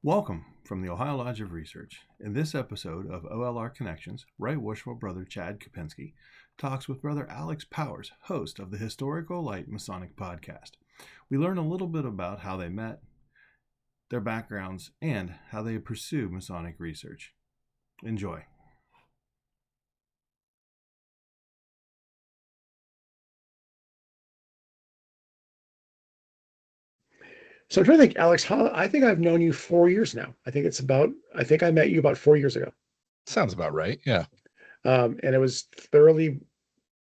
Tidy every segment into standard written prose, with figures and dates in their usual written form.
Welcome from the Ohio Lodge of Research. In this episode of OLR Connections, Right Worshipful Brother Chad Kopenski talks with Brother Alex Powers, host of the Historical Light Masonic Podcast. We learn a little bit about how they met, their backgrounds, and how they pursue Masonic research. Enjoy. So I'm trying to think, Alex, I think I've known you 4 years now. I think I met you about 4 years ago. Sounds about right. Yeah. And it was thoroughly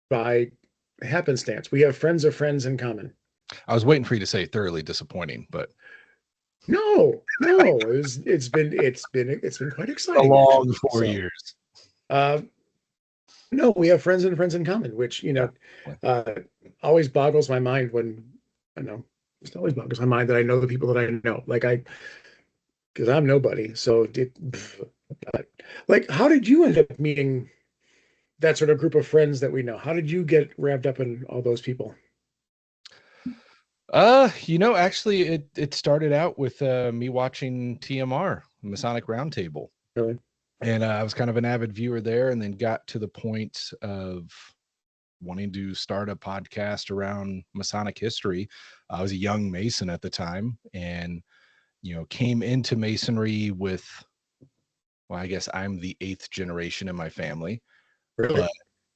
by happenstance. We have friends of friends in common. I was waiting for you to say thoroughly disappointing, but No. It's been quite exciting. a long 4 years. No, we have friends and friends in common, which, always boggles my mind when it always boggles my mind that I know the people that I know. Because I'm nobody. So how did you end up meeting that sort of group of friends that we know? How did you get wrapped up in all those people? Actually it started out with me watching TMR, Masonic Roundtable. Really? And I was kind of an avid viewer there, and then got to the point of wanting to start a podcast around Masonic history. I was a young Mason at the time, and came into Masonry with, well, I guess I'm the 8th generation in my family. Really? But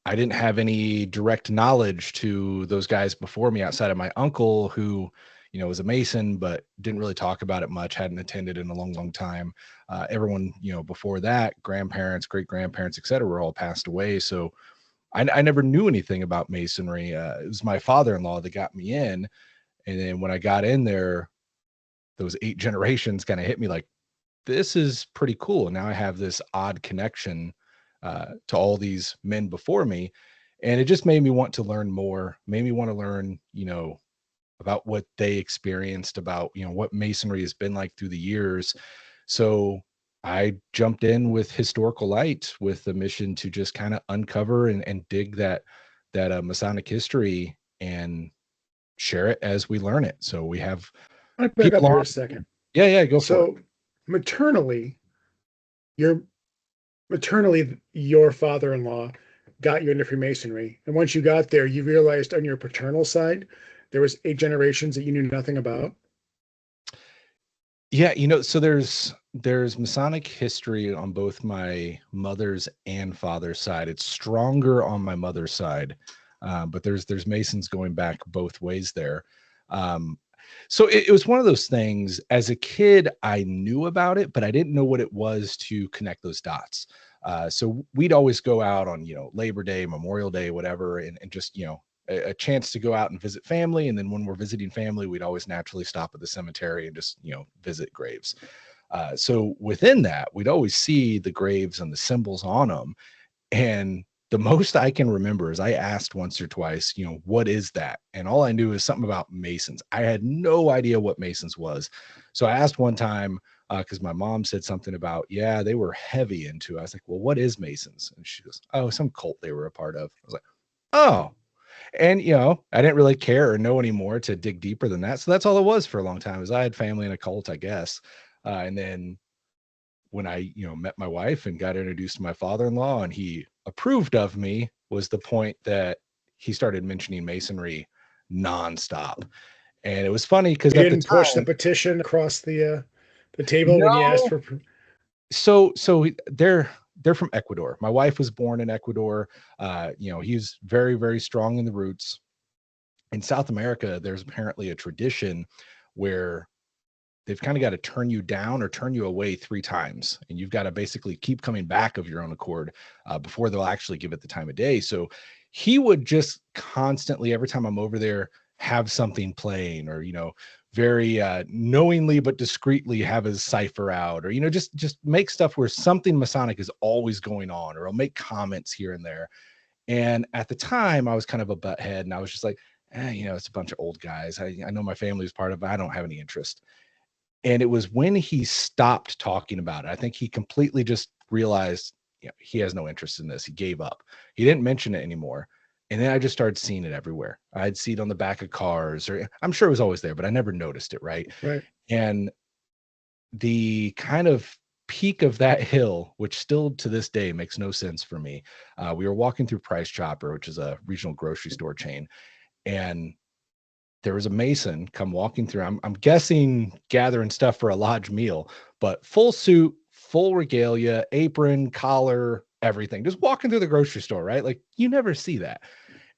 I didn't have any direct knowledge to those guys before me outside of my uncle, who was a Mason, but didn't really talk about it much, hadn't attended in a long time. Everyone before that, grandparents, great grandparents, etc., were all passed away. So I never knew anything about Masonry. It was my father-in-law that got me in. And then when I got in there, those 8 generations kind of hit me like, this is pretty cool. And now I have this odd connection to all these men before me. And it just made me want to learn more, made me want to learn, about what they experienced, about, what Masonry has been like through the years. So I jumped in with Historical Light with the mission to just kind of uncover and dig that Masonic history and share it as we learn it. So we have I back up here a second. Yeah, go for it. So maternally, your father-in-law got you into Freemasonry. And once you got there, you realized on your paternal side, there was 8 generations that you knew nothing about. Yeah, so there's Masonic history on both my mother's and father's side. It's stronger on my mother's side, but there's Masons going back both ways there. So it was one of those things. As a kid, I knew about it, but I didn't know what it was to connect those dots. So we'd always go out on Labor Day, Memorial Day, whatever, and just a chance to go out and visit family. And then when we're visiting family, we'd always naturally stop at the cemetery and just, visit graves. So within that, we'd always see the graves and the symbols on them. And the most I can remember is I asked once or twice, what is that? And all I knew is something about Masons. I had no idea what Masons was. So I asked one time, because my mom said something about, they were heavy into it. I was like, well, what is Masons? And she goes, oh, some cult they were a part of. I was like, oh. And, I didn't really care or know anymore to dig deeper than that. So that's all it was for a long time, is I had family in a cult, I guess. And then when I, met my wife and got introduced to my father-in-law and he approved of me, was the point that he started mentioning Masonry nonstop. And it was funny because you didn't push the petition across the table when you asked for. So they're from Ecuador. My wife was born in Ecuador. He's very, very strong in the roots. In South America, there's apparently a tradition where they've kind of got to turn you down or turn you away 3 times. And you've got to basically keep coming back of your own accord before they'll actually give it the time of day. So he would just constantly, every time I'm over there, have something playing, or, very knowingly but discreetly have his cipher out, or, just make stuff where something Masonic is always going on, or I'll make comments here and there. And at the time I was kind of a butthead, and I was just like, it's a bunch of old guys. I know my family's part of it. I don't have any interest. And it was when he stopped talking about it, I think he completely just realized, he has no interest in this. He gave up. He didn't mention it anymore. And then I just started seeing it everywhere. I'd see it on the back of cars, or I'm sure it was always there, but I never noticed it. Right. Right. And the kind of peak of that hill, which still to this day makes no sense for me. We were walking through Price Chopper, which is a regional grocery store chain, and there was a Mason come walking through. I'm guessing gathering stuff for a lodge meal, but full suit, full regalia, apron, collar, everything, just walking through the grocery store, right? Like you never see that.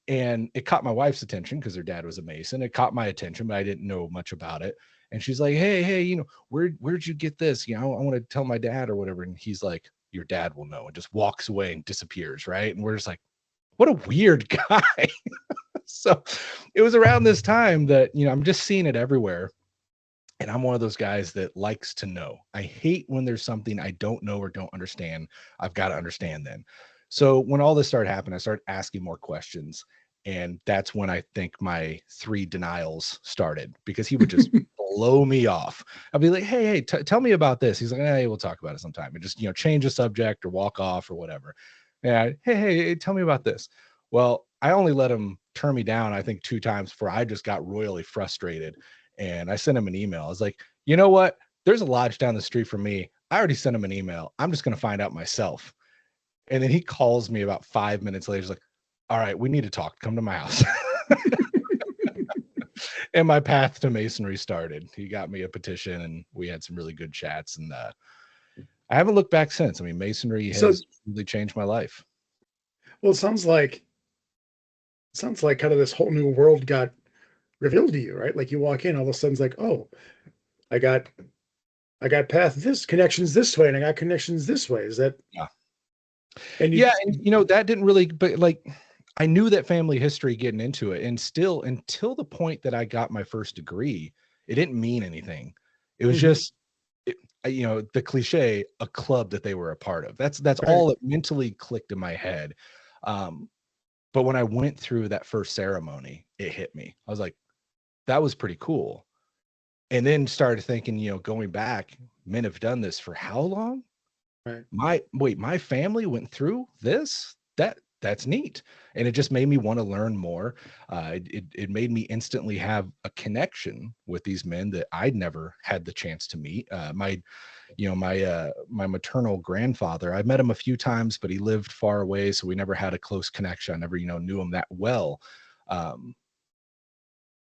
And it caught my wife's attention because her dad was a Mason. It caught my attention, but I didn't know much about it. And she's like, hey, you know, where'd you get this? You know, I want to tell my dad or whatever. And he's like, your dad will know, and just walks away and disappears. Right. And we're just like, what a weird guy. So it was around this time that, you know, I'm just seeing it everywhere. And I'm one of those guys that likes to know. I hate when there's something I don't know or don't understand. I've got to understand then. So when all this started happening, I started asking more questions. And that's when I think my 3 denials started, because he would just blow me off. I'd be like, hey, tell me about this. He's like, hey, we'll talk about it sometime. And just, you know, change the subject or walk off or whatever. And hey, tell me about this. Well, I only let him turn me down, I think 2 times before I just got royally frustrated. And I sent him an email. I was like, you know what? There's a lodge down the street from me. I already sent him an email. I'm just going to find out myself. And then he calls me about 5 minutes later. He's like, all right, we need to talk. Come to my house. And my path to Masonry started. He got me a petition and we had some really good chats. And I haven't looked back since. I mean, Masonry has really changed my life. Well, it sounds like kind of this whole new world got revealed to you, right? Like you walk in, all of a sudden it's like, oh, I got path this connections this way, and I got connections this way. Is that And you know, that didn't really, but like I knew that family history getting into it, and still until the point that I got my first degree, it didn't mean anything. It was just, you know, the cliche, a club that they were a part of. That's right. All that mentally clicked in my head. But when I went through that first ceremony, it hit me. I was like, that was pretty cool. And then started thinking, you know, going back, men have done this for how long? Right. My family went through this. That's neat. And it just made me want to learn more. It made me instantly have a connection with these men that I'd never had the chance to meet. My maternal grandfather, I met him a few times, but he lived far away, so we never had a close connection. I never, knew him that well.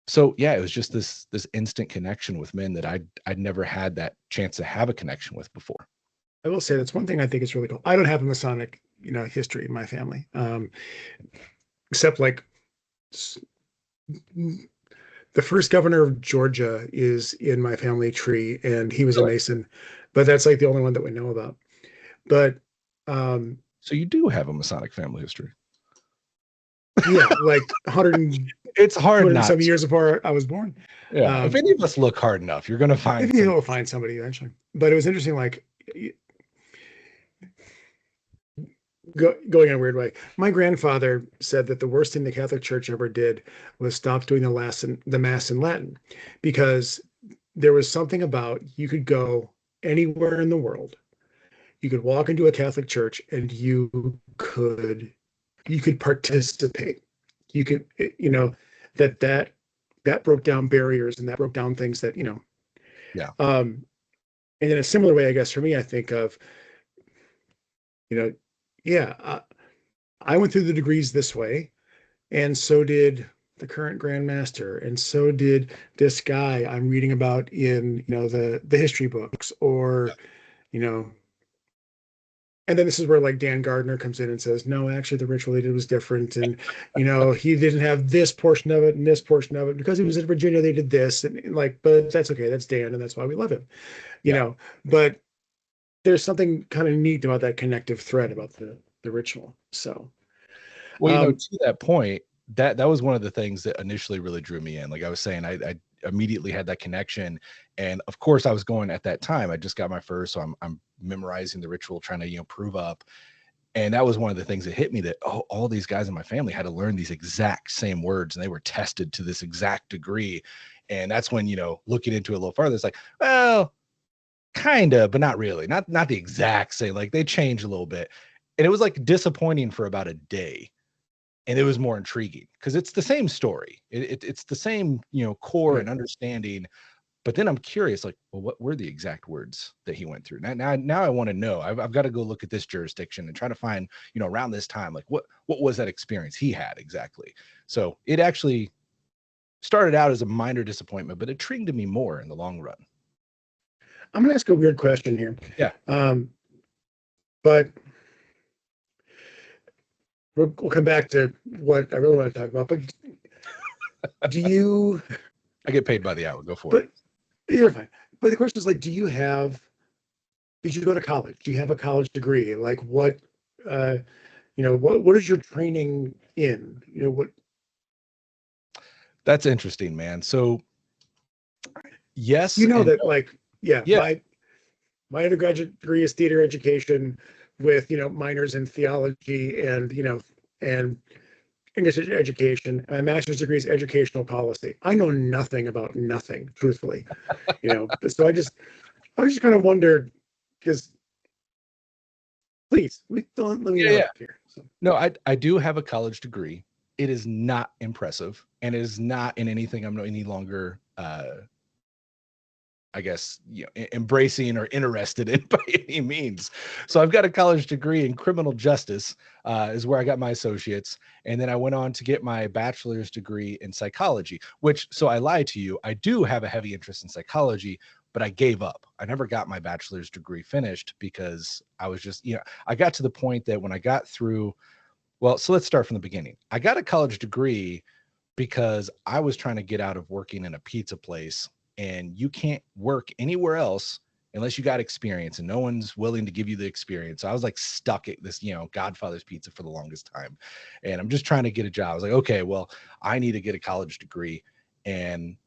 So yeah, it was just this instant connection with men that I'd never had that chance to have a connection with before. I will say that's one thing I think is really cool. I don't have a Masonic, history in my family, except like the first governor of Georgia is in my family tree, and he was a Mason, but that's like the only one that we know about. But so you do have a Masonic family history. Yeah, like 100. It's hard not some years before I was born. Yeah, if any of us look hard enough, you're going to find. You'll find somebody eventually. But it was interesting, like going in a weird way. My grandfather said that the worst thing the Catholic Church ever did was stop doing the Mass in Latin, because there was something about, you could go anywhere in the world, you could walk into a Catholic church, and you could participate. You could, that broke down barriers, and that broke down things that, Yeah. And in a similar way, I guess for me, I think of, I went through the degrees this way, and so did the current Grand Master, and so did this guy I'm reading about in, the history books, or, and then this is where like Dan Gardner comes in and says, no, actually the ritual they did was different. And, he didn't have this portion of it and this portion of it because he was in Virginia, they did this, and like, but that's okay. That's Dan. And that's why we love him, but there's something kind of neat about that connective thread about the ritual. So, well, to that point, that was one of the things that initially really drew me in. Like I was saying, I immediately had that connection. And of course I was going at that time, I just got my first, so I'm memorizing the ritual, trying to, prove up. And that was one of the things that hit me, that, all these guys in my family had to learn these exact same words, and they were tested to this exact degree. And that's when, looking into it a little further, it's like, well, kind of, but not really, not the exact same, like they changed a little bit. And it was like disappointing for about a day. And it was more intriguing because it's the same story. It's the same, core and understanding, But then I'm curious, like, well, what were the exact words that he went through? Now I want to know. I've got to go look at this jurisdiction and try to find, around this time, like what was that experience he had exactly? So it actually started out as a minor disappointment, but it intrigued me more in the long run. I'm going to ask a weird question here. Yeah. But we'll come back to what I really want to talk about. But do you? I get paid by the hour. Go for it. You're fine. But the question is, like, did you go to college? Do you have a college degree? Like, what is your training in? What? That's interesting, man. So, yes, that, like, yeah. My undergraduate degree is theater education with, minors in theology and English education. My master's degree is educational policy. I know nothing about nothing, truthfully. So I just kind of wondered, because please, let me know here. So. No, I do have a college degree. It is not impressive, and it is not in anything I'm any longer I guess, embracing or interested in by any means. So I've got a college degree in criminal justice, is where I got my associates. And then I went on to get my bachelor's degree in psychology, so I lied to you. I do have a heavy interest in psychology, but I gave up. I never got my bachelor's degree finished because I was just, I got to the point that when I got through, so let's start from the beginning. I got a college degree because I was trying to get out of working in a pizza place. And you can't work anywhere else unless you got experience, and no one's willing to give you the experience. So I was like stuck at this, Godfather's Pizza for the longest time. And I'm just trying to get a job. I was like, okay, well, I need to get a college degree. And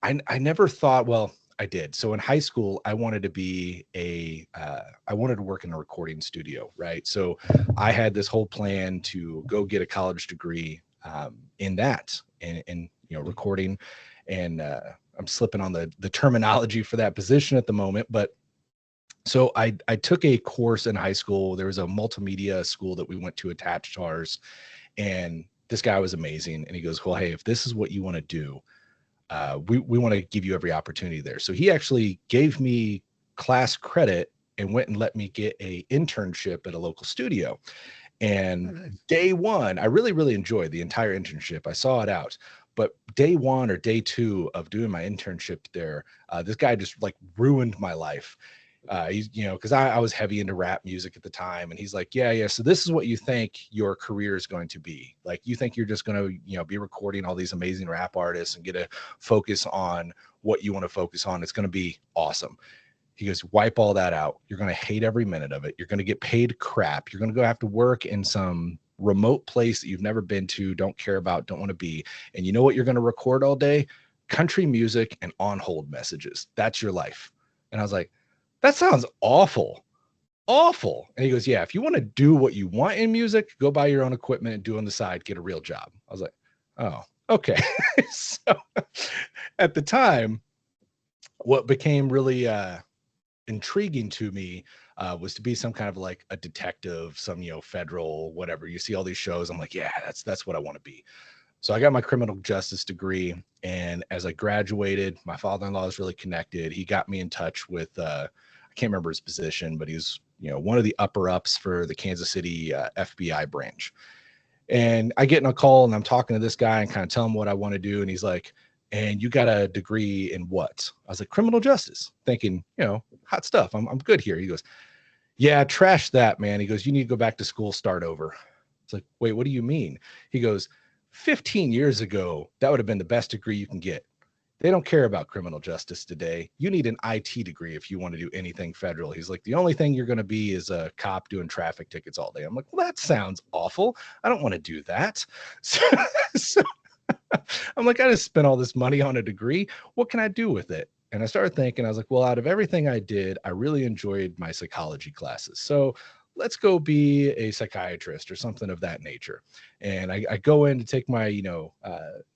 I never thought, I did. So in high school, I wanted to be I wanted to work in a recording studio, right? So I had this whole plan to go get a college degree in that, in recording. And I'm slipping on the terminology for that position at the moment, but so I took a course in high school. There was a multimedia school that we went to attached to ours, and this guy was amazing. And he goes, well, hey, if this is what you want to do, we want to give you every opportunity there. So he actually gave me class credit and went and let me get a internship at a local studio. And day one, I really, really enjoyed the entire internship. I saw it out. But day one or day two of doing my internship there, this guy just like ruined my life. He's, because I was heavy into rap music at the time. And he's like, yeah. So this is what you think your career is going to be. Like, you think you're just going to, be recording all these amazing rap artists and get a focus on what you want to focus on. It's going to be awesome. He goes, wipe all that out. You're going to hate every minute of it. You're going to get paid crap. You're going to go have to work in some remote place that you've never been to, don't care about, don't want to be. And you know what you're going to record all day? Country music and on hold messages. That's your life. And I was like, that sounds awful. And he goes, yeah, if you want to do what you want in music, go buy your own equipment and do on the side, get a real job. I was like, oh, okay. So at the time, what became really intriguing to me was to be some kind of like a detective, some, federal, whatever. You see all these shows. I'm like, yeah, that's what I want to be. So I got my criminal justice degree. And as I graduated, my father-in-law was really connected. He got me in touch with, I can't remember his position, but he was, one of the upper ups for the Kansas City FBI branch. And I get in a call and I'm talking to this guy and kind of tell him what I want to do. And he's like, and you got a degree in what? I was like, criminal justice, thinking, hot stuff. I'm good here. He goes, yeah, trash that, man. He goes, you need to go back to school, start over. It's like, wait, what do you mean? He goes, 15 years ago, that would have been the best degree you can get. They don't care about criminal justice today. You need an IT degree if you want to do anything federal. He's like, the only thing you're going to be is a cop doing traffic tickets all day. I'm like, well, that sounds awful. I don't want to do that. So I'm like, I just spent all this money on a degree. What can I do with it? And I started thinking, I was like, well, out of everything I did, I really enjoyed my psychology classes. So let's go be a psychiatrist or something of that nature. And I go in to take my,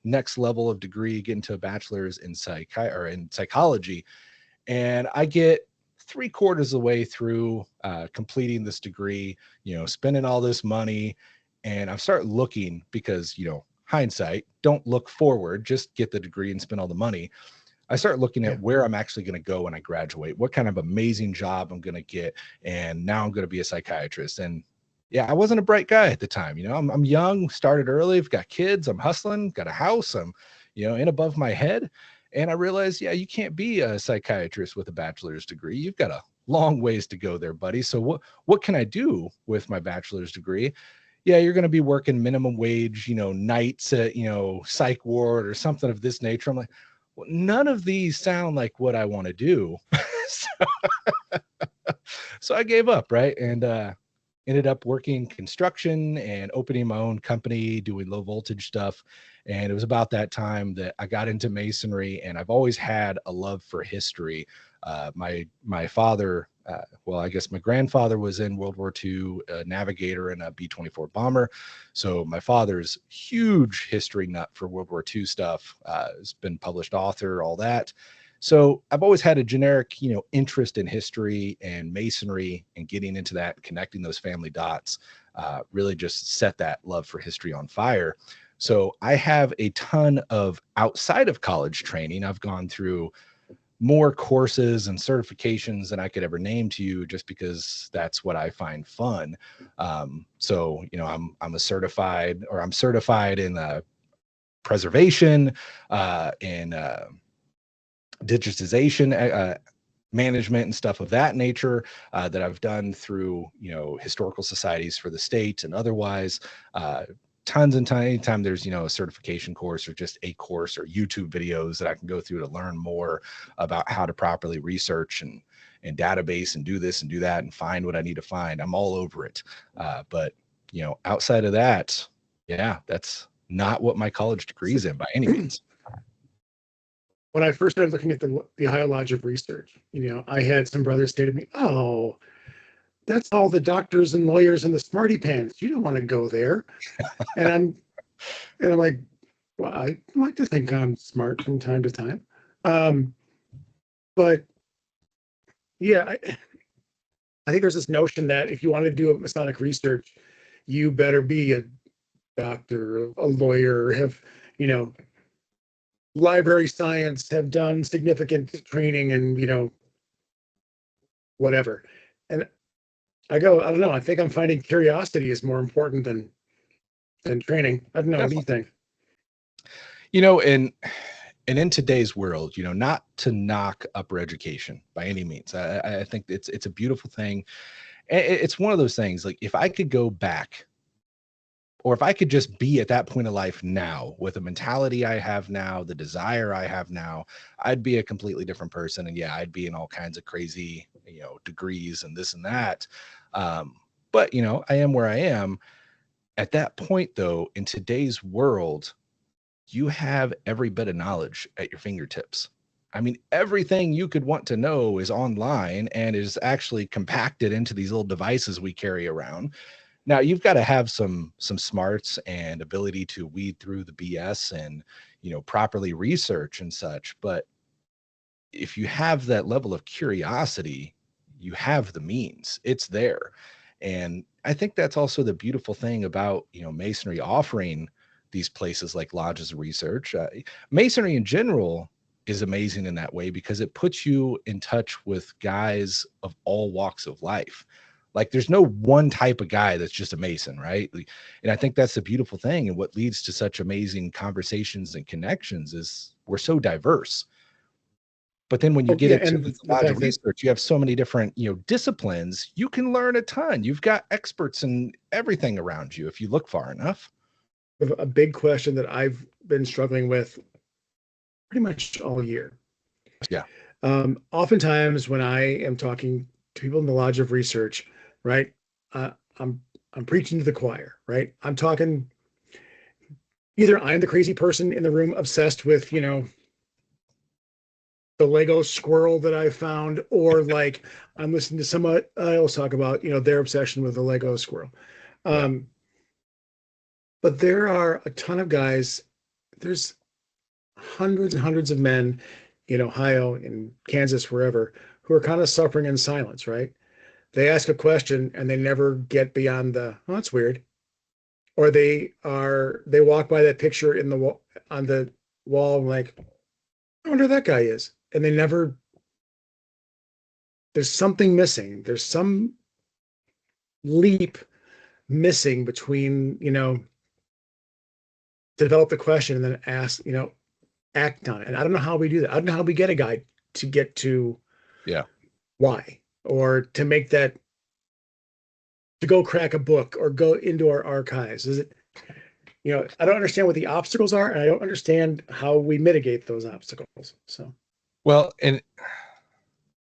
next level of degree, get into a bachelor's in psychology. And I get 3/4 of the way through completing this degree, spending all this money. And I start looking because, hindsight, don't look forward, just get the degree and spend all the money. I start looking at where I'm actually going to go when I graduate, what kind of amazing job I'm going to get. And now I'm going to be a psychiatrist. And yeah, I wasn't a bright guy at the time. I'm young, started early, I've got kids, I'm hustling, got a house, I'm, in above my head. And I realized, yeah, you can't be a psychiatrist with a bachelor's degree. You've got a long ways to go there, buddy. So what can I do with my bachelor's degree? Yeah, you're going to be working minimum wage, nights at, psych ward or something of this nature. I'm like, well, none of these sound like what I want to do. So I gave up, right? And ended up working construction and opening my own company, doing low voltage stuff. And it was about that time that I got into Masonry, and I've always had a love for history. My father, I guess my grandfather was in World War II, a navigator in a B-24 bomber. So my father's huge history nut for World War II stuff. Has been published author, all that. So I've always had a generic, interest in history and Masonry, and getting into that, connecting those family dots, really just set that love for history on fire. So I have a ton of outside of college training. I've gone through more courses and certifications than I could ever name to you, just because that's what I find fun. So, I'm certified in preservation, in digitization, management and stuff of that nature, that I've done through, historical societies for the state and otherwise. Tons and tons. Anytime there's, a certification course or just a course or YouTube videos that I can go through to learn more about how to properly research and database and do this and do that and find what I need to find, I'm all over it. But, outside of that, yeah, that's not what my college degree is in by any means. When I first started looking at the Ohio Lodge of Research, I had some brothers say to me, "Oh, that's all the doctors and lawyers and the smarty pants. You don't want to go there." And I'm like, well, I like to think I'm smart from time to time. But yeah, I think there's this notion that if you want to do a Masonic research, you better be a doctor, a lawyer, have, library science, have done significant training and, whatever. And I don't know. I think I'm finding curiosity is more important than training. I don't know. What do you think? And in today's world, not to knock upper education by any means. I think it's a beautiful thing. It's one of those things, like, if I could go back, or if I could just be at that point of life now with the mentality I have now, the desire I have now, I'd be a completely different person. And yeah, I'd be in all kinds of crazy, degrees and this and that. But, I am where I am. At that point, though, in today's world, you have every bit of knowledge at your fingertips. I mean, everything you could want to know is online and is actually compacted into these little devices we carry around. Now, you've got to have some smarts and ability to weed through the BS and, properly research and such. But if you have that level of curiosity, you have the means. It's there. And I think that's also the beautiful thing about, Masonry offering these places like lodges of research. Masonry in general is amazing in that way because it puts you in touch with guys of all walks of life. Like, there's no one type of guy that's just a Mason, right? And I think that's the beautiful thing. And what leads to such amazing conversations and connections is we're so diverse. But then when you get into the lodge of research, you have so many different, disciplines. You can learn a ton. You've got experts in everything around you if you look far enough. A big question that I've been struggling with pretty much all year. Yeah. Oftentimes when I am talking to people in the Lodge of Research, right, I'm preaching to the choir, right? I'm talking, either I'm the crazy person in the room obsessed with, the Lego squirrel that I found, or like I'm listening to someone else talk about, their obsession with the Lego squirrel. But there are a ton of guys. There's hundreds and hundreds of men in Ohio, in Kansas, wherever, who are kind of suffering in silence, right? They ask a question and they never get beyond oh, that's weird. Or they walk by that picture on the wall, like, I wonder who that guy is. And they never, there's something missing. There's some leap missing between, develop the question and then ask, act on it. And I don't know how we do that. I don't know how we get a guy to get to why, or to make that, to go crack a book or go into our archives. Is it, I don't understand what the obstacles are, and I don't understand how we mitigate those obstacles. So, well, and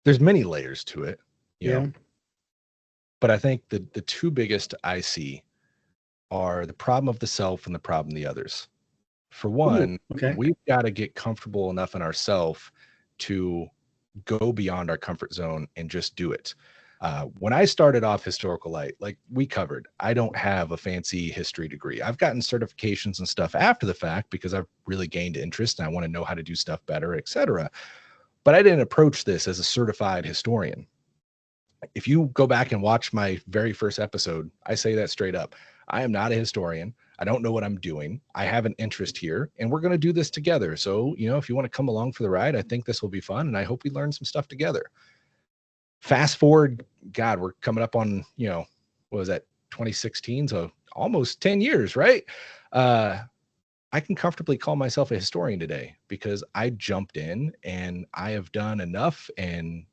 there's many layers to it, you know, but I think the two biggest I see are the problem of the self and the problem of the others. For one, we've got to get comfortable enough in ourselves to go beyond our comfort zone and just do it. When I started off Historical Light, like we covered, I don't have a fancy history degree. I've gotten certifications and stuff after the fact because I've really gained interest and I want to know how to do stuff better, etc. But I didn't approach this as a certified historian. If you go back and watch my very first episode, I say that straight up. I am not a historian. I don't know what I'm doing. I have an interest here and we're going to do this together. So, if you want to come along for the ride, I think this will be fun. And I hope we learn some stuff together. Fast forward, God, we're coming up on, what was that, 2016? So almost 10 years, right? I can comfortably call myself a historian today because I jumped in and I have done enough and,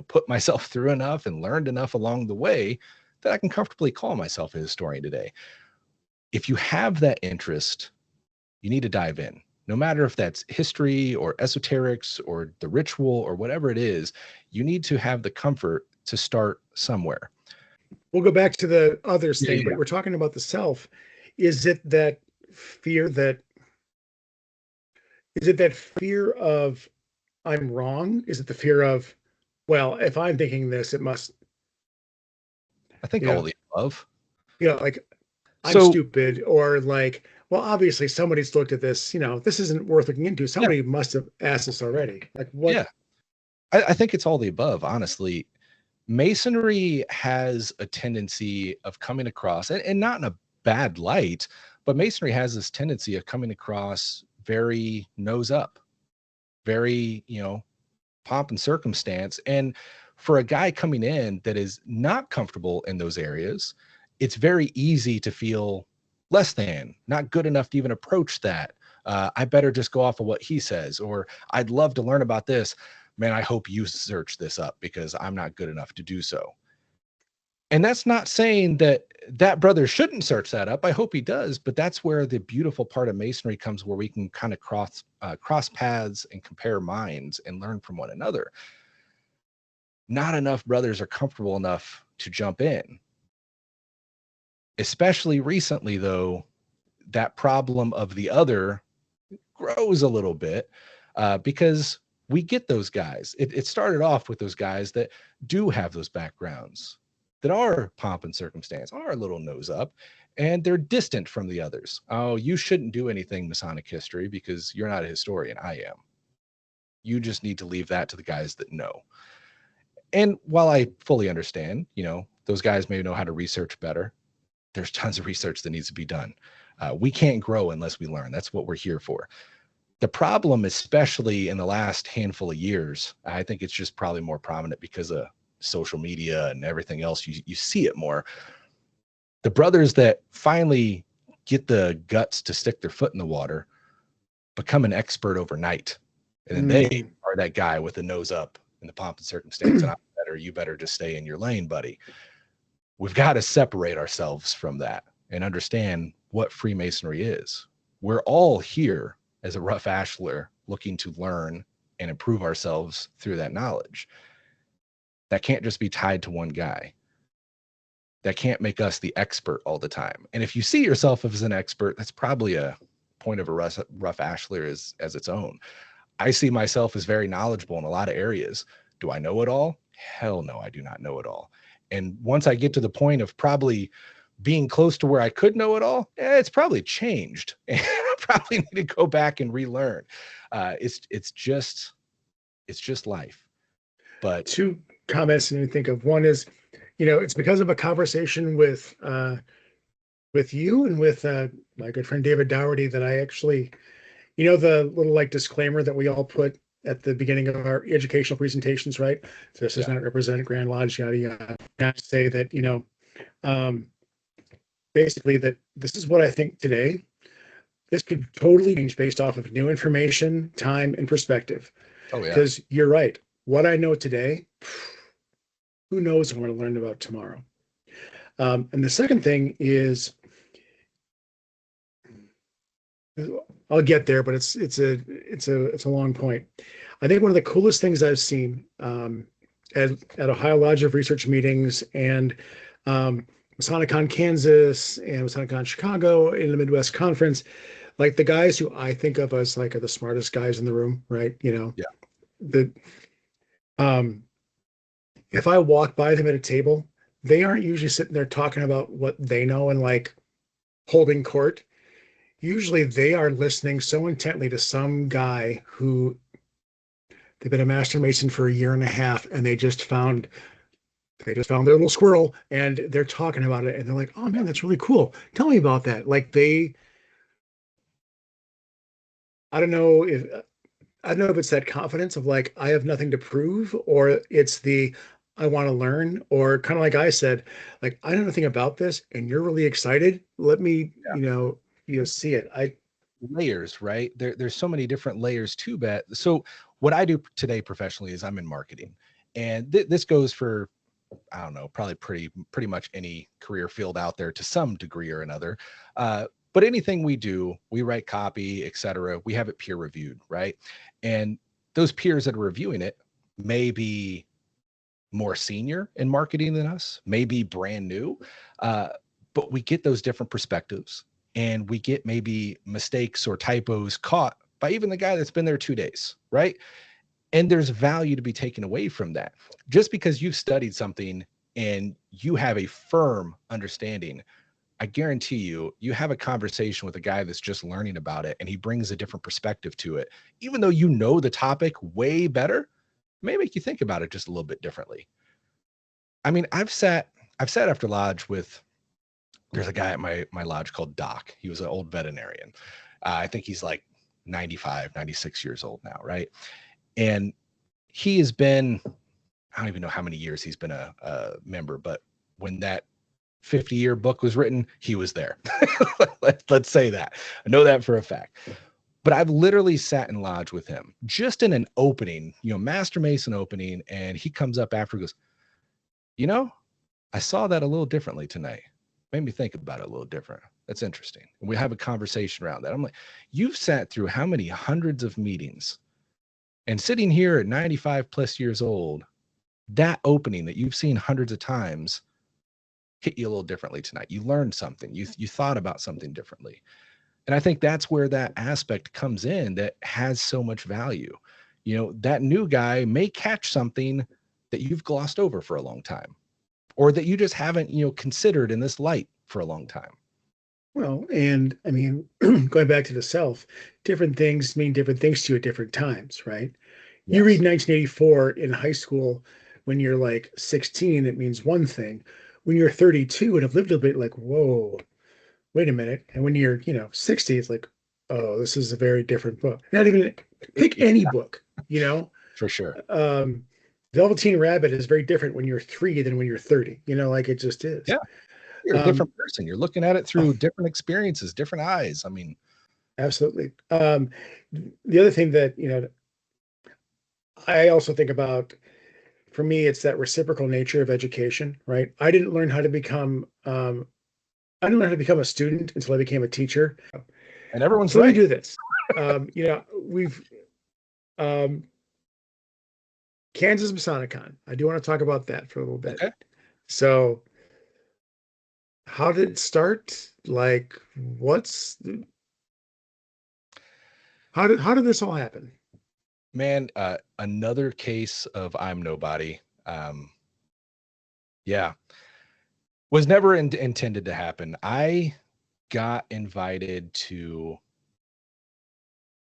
put myself through enough and learned enough along the way that I can comfortably call myself a historian today. If you have that interest, you need to dive in. No matter if that's history or esoterics or the ritual or whatever it is, you need to have the comfort to start somewhere. We'll go back to the others thing, but we're talking about the self. Is it that fear of I'm wrong? Is it the fear of, well, if I'm thinking this, it must. I think all the above. Like I'm stupid, or like, well, obviously somebody's looked at this, this isn't worth looking into. Somebody must have asked this already. Like what? Yeah. I think it's all the above, honestly. Masonry has a tendency of coming across, and not in a bad light, but Masonry has this tendency of coming across very nose up, very, pomp and circumstance. And for a guy coming in that is not comfortable in those areas, it's very easy to feel less than, not good enough to even approach that. I better just go off of what he says, or I'd love to learn about this. Man, I hope you search this up because I'm not good enough to do so. And that's not saying that brother shouldn't search that up. I hope he does, but that's where the beautiful part of Masonry comes, where we can kind of cross paths and compare minds and learn from one another. Not enough brothers are comfortable enough to jump in. Especially recently, though, that problem of the other grows a little bit because we get those guys. It started off with those guys that do have those backgrounds, that are pomp and circumstance, are a little nose up, and they're distant from the others. Oh, you shouldn't do anything Masonic history because you're not a historian. I am. You just need to leave that to the guys that know. And while I fully understand, those guys may know how to research better, there's tons of research that needs to be done. We can't grow unless we learn. That's what we're here for. The problem, especially in the last handful of years, I think it's just probably more prominent because of social media and everything else. You see it more. The brothers that finally get the guts to stick their foot in the water become an expert overnight. And then they are that guy with the nose up in the pomp and circumstance. And you better just stay in your lane, buddy. We've got to separate ourselves from that and understand what Freemasonry is. We're all here as a rough ashler looking to learn and improve ourselves through that knowledge. That can't just be tied to one guy. That can't make us the expert all the time. And if you see yourself as an expert, that's probably a point of a rough ashler as its own. I see myself as very knowledgeable in a lot of areas. Do I know it all? Hell no, I do not know it all. And once I get to the point of probably being close to where I could know it all, it's probably changed. And I probably need to go back and relearn. It's just life. But two comments and you think of one is, it's because of a conversation with you and with my good friend David Dougherty that I actually, the little disclaimer that we all put at the beginning of our educational presentations, right? This does Yeah. not represent Grand Lodge, yada, yada. I have to say that, basically that this is what I think today. This could totally change based off of new information, time, and perspective. Oh yeah. Because you're right. What I know today, who knows what I'm going to learn about tomorrow. And the second thing is, I'll get there, but it's a long point. I think one of the coolest things I've seen at Ohio Lodge of Research meetings and Masonicon Kansas and Masonicon Chicago in the Midwest Conference, like the guys who I think of as like are the smartest guys in the room, right? Yeah. The if I walk by them at a table, they aren't usually sitting there talking about what they know and like holding court. Usually they are listening so intently to some guy who they've been a master mason for a year and a half and they just found their little squirrel and they're talking about it and they're like, oh man, that's really cool. Tell me about that. Like I don't know if it's that confidence of like, I have nothing to prove, or it's the I want to learn, or kind of like I said, like, I know nothing about this and you're really excited. Let me, see it. Layers, right? There's so many different layers to that. So what I do today professionally is I'm in marketing, and this goes for, I don't know, probably pretty much any career field out there to some degree or another. But anything we do, we write copy, etc. We have it peer reviewed, right? And those peers that are reviewing it may be more senior in marketing than us, may be brand new, but we get those different perspectives, and we get maybe mistakes or typos caught by even the guy that's been there 2 days, right? And there's value to be taken away from that. Just because you've studied something and you have a firm understanding, I guarantee you have a conversation with a guy that's just learning about it and he brings a different perspective to it. Even though you know the topic way better, it may make you think about it just a little bit differently. I mean, I've sat after lodge with, there's a guy at my lodge called Doc. He was an old veterinarian. I think he's like 95, 96 years old now, right? And he has been, I don't even know how many years he's been a member, but when that 50-year book was written, he was there. Let's say that. I know that for a fact. But I've literally sat in lodge with him just in an opening, Master Mason opening. And he comes up after and goes, I saw that a little differently tonight. Made me think about it a little different. That's interesting. And we have a conversation around that. I'm like, you've sat through how many hundreds of meetings, and sitting here at 95 plus years old, that opening that you've seen hundreds of times hit you a little differently tonight. You learned something. You thought about something differently. And I think that's where that aspect comes in that has so much value. That new guy may catch something that you've glossed over for a long time, or that you just haven't, considered in this light for a long time. Well, and I mean, going back to the self, different things mean different things to you at different times, right? Yes. You read 1984 in high school when you're like 16, it means one thing. When you're 32 and have lived a bit, like, whoa, wait a minute. And when you're, 60, it's like, oh, this is a very different book. Not even pick any book, For sure. Velveteen Rabbit is very different when you're 3 than when you're 30. Like it just is. Yeah. You're a different person. You're looking at it through different experiences, different eyes. I mean, absolutely. The other thing that, I also think about, for me, it's that reciprocal nature of education, right? I didn't learn how to become a student until I became a teacher. And everyone's so right. Let me do this. We've Kansas Masonicon. I do want to talk about that for a little bit. Okay. So how did it start? Like, how did this all happen? Man, another case of I'm nobody. Yeah. Was never intended to happen. I got invited to,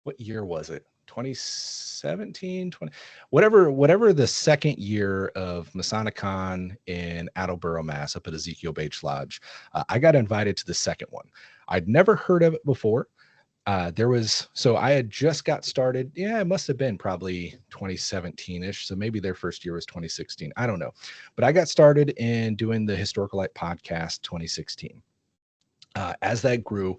what year was it? 2017, whatever the second year of Masonicon in Attleboro, Mass, up at Ezekiel Bates Lodge. I got invited to the second one. I'd never heard of it before. So I had just got started. Yeah, it must have been probably 2017-ish. So maybe their first year was 2016. I don't know. But I got started in doing the Historical Light Podcast 2016. As that grew,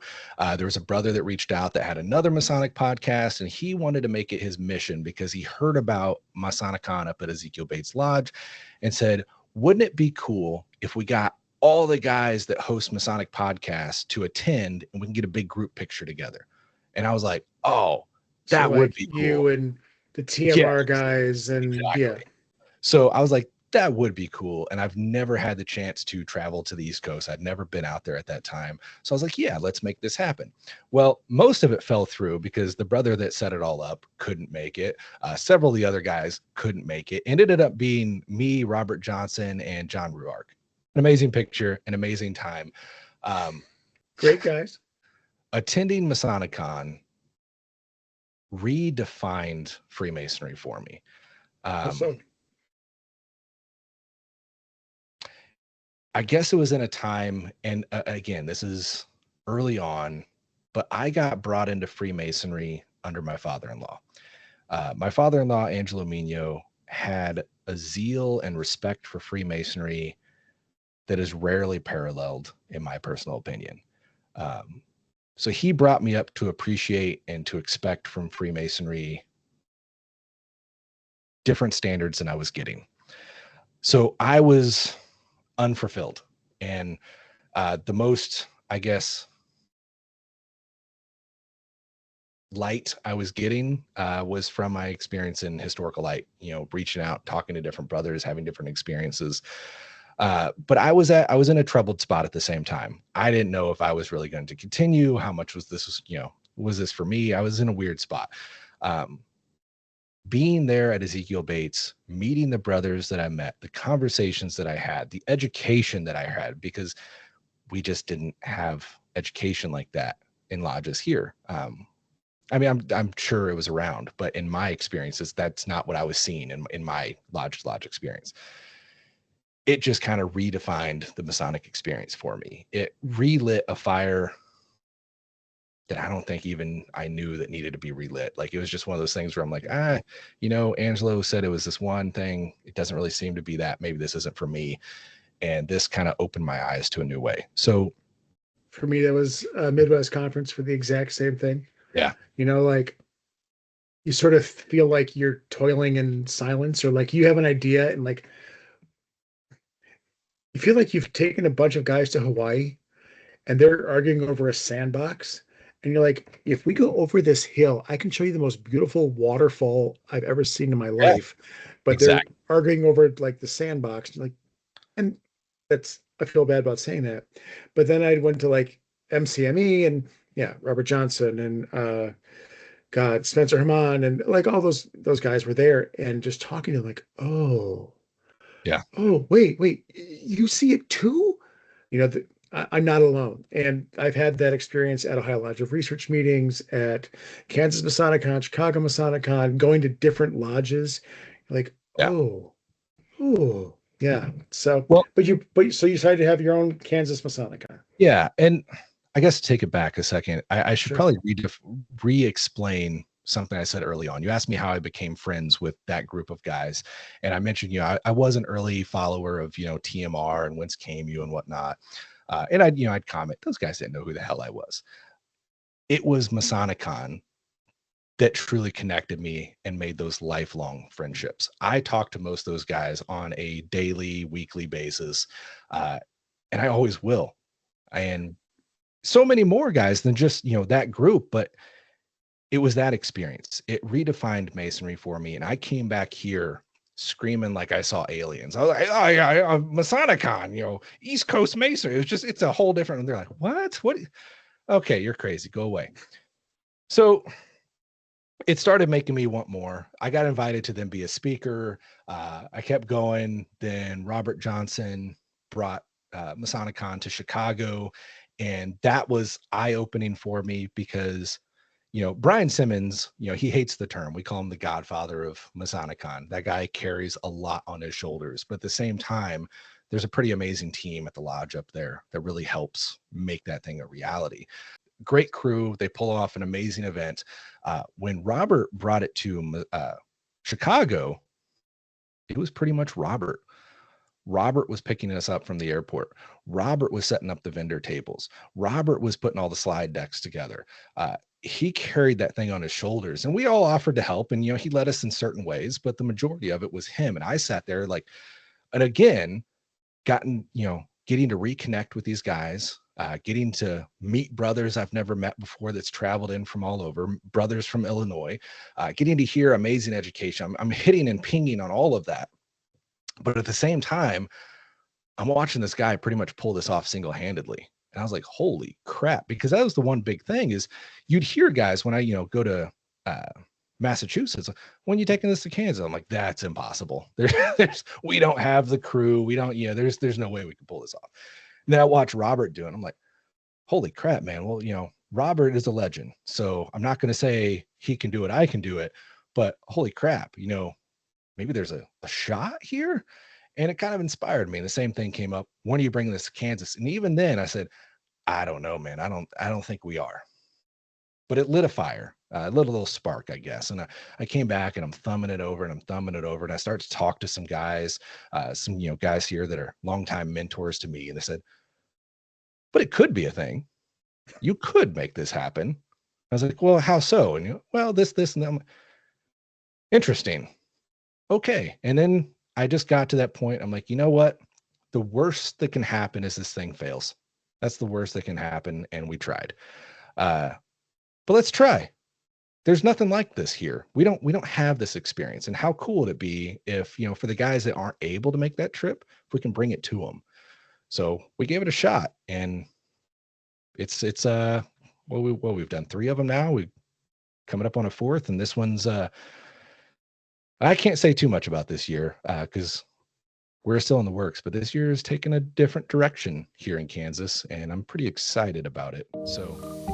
there was a brother that reached out that had another Masonic podcast, and he wanted to make it his mission because he heard about Masonicon up at Ezekiel Bates Lodge and said, wouldn't it be cool if we got all the guys that host Masonic podcasts to attend and we can get a big group picture together? And I was like, oh, that would be cool. You and the TMR guys and exactly. So I was like, that would be cool. And I've never had the chance to travel to the East Coast. I'd never been out there at that time. So I was like, yeah, let's make this happen. Well, most of it fell through because the brother that set it all up couldn't make it. Several of the other guys couldn't make it. It ended up being me, Robert Johnson, and John Ruark. An amazing picture, an amazing time. Great guys. Attending Masonicon redefined Freemasonry for me. I guess it was in a time, and again, this is early on, but I got brought into Freemasonry under my father-in-law. My father-in-law, Angelo Mino, had a zeal and respect for Freemasonry that is rarely paralleled, in my personal opinion. So he brought me up to appreciate and to expect from Freemasonry different standards than I was getting. So I was unfulfilled. And the most, I guess, light I was getting was from my experience in Historical Light, reaching out, talking to different brothers, having different experiences. But I was in a troubled spot at the same time. I didn't know if I was really going to continue. How much was this for me? I was in a weird spot. Being there at Ezekiel Bates, meeting the brothers that I met, the conversations that I had, the education that I had, because we just didn't have education like that in lodges here. I mean, I'm sure it was around, but in my experiences, that's not what I was seeing in my lodge experience. It just kind of redefined the Masonic experience for me. It relit a fire that I don't think even I knew that needed to be relit. Like, it was just one of those things where I'm like, Angelo said it was this one thing. It doesn't really seem to be that. Maybe this isn't for me. And this kind of opened my eyes to a new way. So for me, that was a Midwest conference for the exact same thing. Yeah. Like you sort of feel like you're toiling in silence, or like you have an idea and like you feel like you've taken a bunch of guys to Hawaii and they're arguing over a sandbox. And you're like, if we go over this hill, I can show you the most beautiful waterfall I've ever seen in my life. But exactly. They're arguing over like the sandbox. And I feel bad about saying that. But then I went to like MCME and Robert Johnson and Spencer Herman and like all those guys were there and just talking to them like, oh, yeah. Oh, wait, you see it too? I'm not alone. And I've had that experience at Ohio Lodge of Research meetings, at Kansas Masonicon, Chicago Masonicon, going to different lodges. Like, oh, yeah. So, but you decided to have your own Kansas Masonicon. Yeah. And I guess to take it back a second, I should probably re-explain something I said early on. You asked me how I became friends with that group of guys. And I mentioned, I was an early follower of, TMR and Whence Came You and whatnot. And I'd comment, those guys didn't know who the hell I was. It was Masonicon that truly connected me and made those lifelong friendships. I talk to most of those guys on a daily, weekly basis. And I always will. And so many more guys than just, that group, but it was that experience. It redefined Masonry for me. And I came back here screaming like I saw aliens. I was like, oh yeah, Masonicon, East Coast Masonry. It's a whole different, and they're like, what? Okay, you're crazy. Go away. So it started making me want more. I got invited to then be a speaker. I kept going. Then Robert Johnson brought Masonicon to Chicago. And that was eye-opening for me because, Brian Simmons, he hates the term. We call him the godfather of Masonicon. That guy carries a lot on his shoulders. But at the same time, there's a pretty amazing team at the lodge up there that really helps make that thing a reality. great crew. They pull off an amazing event. When Robert brought it to Chicago, it was pretty much Robert. Robert was picking us up from the airport. Robert was setting up the vendor tables. Robert was putting all the slide decks together. He carried that thing on his shoulders, and we all offered to help. And, he led us in certain ways, but the majority of it was him. And I sat there and again, getting to reconnect with these guys, getting to meet brothers I've never met before that's traveled in from all over, brothers from Illinois, getting to hear amazing education. I'm hitting and pinging on all of that. But at the same time, I'm watching this guy pretty much pull this off single-handedly. And I was like, holy crap, because that was the one big thing is you'd hear guys when I, go to Massachusetts, when you taking this to Kansas, I'm like, that's impossible. We don't have the crew. We don't, there's no way we can pull this off. And then I watch Robert do it. I'm like, holy crap, man. Well, Robert is a legend. So I'm not going to say he can do it. I can do it, but holy crap, maybe there's a shot here. And it kind of inspired me. And the same thing came up. When are you bringing this to Kansas? And even then I said, I don't know, man. I don't think we are. But it lit a fire, a little spark, I guess. And I came back and I'm thumbing it over. And I start to talk to some guys, some guys here that are longtime mentors to me. And they said, but it could be a thing. You could make this happen. I was like, well, how so? And well, this, and that. Interesting. Okay. And then I just got to that point. I'm like, you know what? The worst that can happen is this thing fails. That's the worst that can happen. And we tried. But let's try. There's nothing like this here. We don't have this experience. And how cool would it be if, for the guys that aren't able to make that trip, if we can bring it to them. So we gave it a shot, and it's we've done 3 of them now. We're coming up on a 4th, and this one's I can't say too much about this year because we're still in the works, but this year is taking a different direction here in Kansas, and I'm pretty excited about it. So